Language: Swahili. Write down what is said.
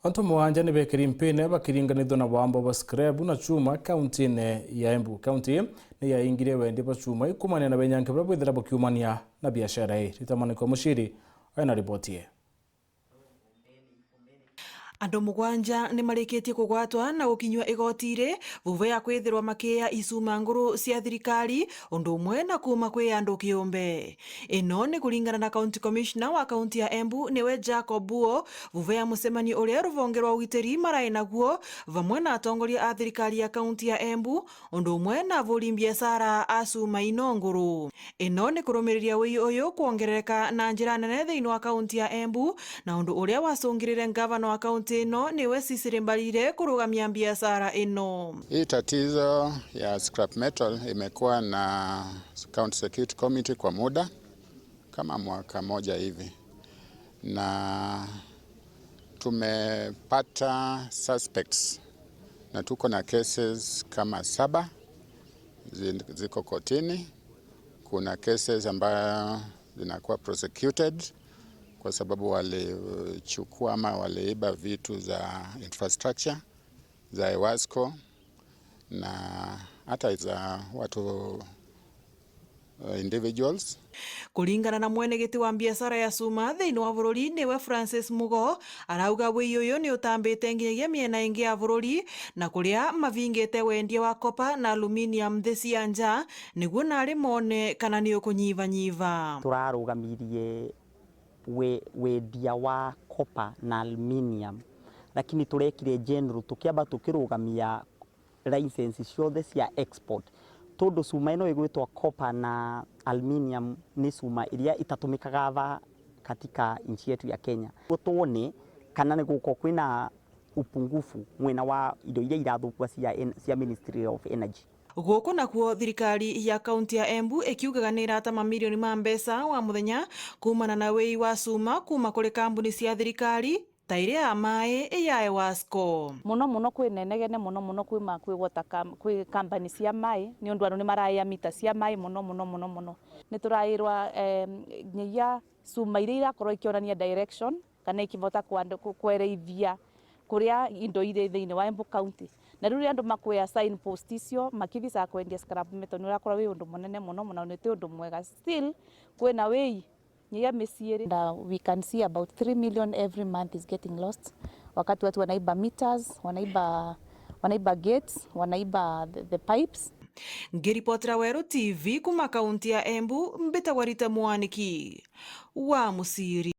Antu muhanja ni bekiri mpine bakiringanithwa na wambo wa scrap na chuma kaunti-ini ya Embu. Kaunti ni yaingire wendi wa chuma ikumania na benyanke bra bwithira bukiumania na biashara hii. Ritamaniko Mushiri aina ripoti ye. Andu mugwanja ni marikitie kugwatwa na gukinywa igotire vuva ya kwithirwa makia icuma nguru cia thirikari undu umwe na kuma kwi andu kiumbe. Ino ni kuringana na County Commissioner wa kaunti ya Embu niwe Jacob Buo vuva ya musemani uria ruvonge rwa ugitiri marai naguo vamwe na atongoria a thirikari ya kaunti ya Embu undu umwe na avuri biashara a cuma ino nguru. Ino ni kurumiriria wii uyu kuongerereka na njira nene thiini wa kaunti ya Embu na undu uria wacungirire ngavana wa kaunti ino niwe Cecily Mbarire kurugamia biashara ino. Hii tatizo ya scrap metal imekuwa na County Security Committee kwa muda kama mwaka moja hivi, na tumepata suspects na tuko na cases kama 7 ziko kotini. Kuna cases ambayo zinakuwa prosecuted kwa sababu walichukua ama waliiba vitu za infrastructure za Ewasco na hata za watu individuals. Kuringana na mwenegiti wa biashara ya cuma thiini wa bururi niwe Francis Mugo arauga wii uyu ni utambite nginyagia miena ingi ya bururi na kuria mavingite wendia wa copper na aluminium thi cia nja niguo nari mone kana ni ukunyivanyiva. Turarugamirie wendia wa copper na aluminium, lakini turekire general tukiamba tukirugamia license ciothe cia export tondu cuma ino igwitwa copper na aluminium ni cuma iria itatumikaga katika nchi yetu ya Kenya. Tuone kana ni guko kwina upungufu mwena wa indo iria irathukua cia Ministry of Energy. Guku nakuo thirikari ya kaunti ya Embu ikiugaga ni irata mamilioni ma mbeca wa muthenya kumana na wei wa cuma kuma kuri kambuni cia thirikari ta iria ya mai ya Ewasco. Muno kwinenegene muno kwigwata kwi company cia mai ni undu andu ni maraya mita cia mai muno ni turairwa nyiya cuma iria irakorwo ikionania direction kana ikivota kwereithia kuria indo ire thiini wa Embu County na riu andu makwea sign post icio makivisa kwendia scrap metal ni urakorwo wi undu munene muno ni undu mwega. Still kwina wei nyiya misieri and we can see about 3 million every month is getting lost wakati watu wanaiba meters, wanaiba gates, wanaiba the pipes. Ngiripotera Weru TV kuma kaunti ya Embu, mbitagwa Rita Mwaniki wa Musiri.